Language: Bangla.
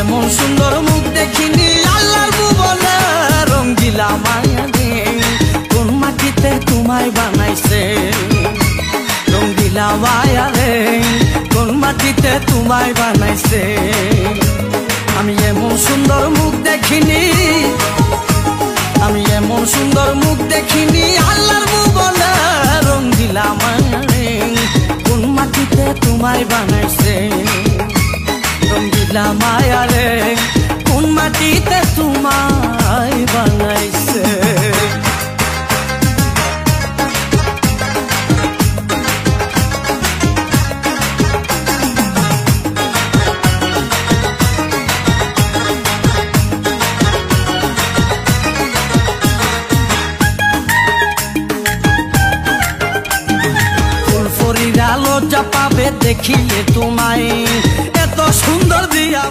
এমন সুন্দর মুখ দেখিনি আল্লাহর ভুবনে, রঙ্গিলা মায়া রে কোন মাটিতে তোমায় বানাইছে, রঙ্গিলা মায়া রে কোন মাটিতে তোমায় বানাইছে। আমি এমন সুন্দর মুখ দেখিনি, আমি এমন সুন্দর মুখ দেখিনি আল্লাহর ভুবনে, রঙ্গিলা মায়া রে কোন মাটিতে তোমায় বানাইছে, রঙ্গিলা মায়া রে কোন মাটিতে তোমায় বানাইছে। ফুলফুরিরা লজ্জা পাবে দেখিলে তোমায়, এত সুন্দর দিয়া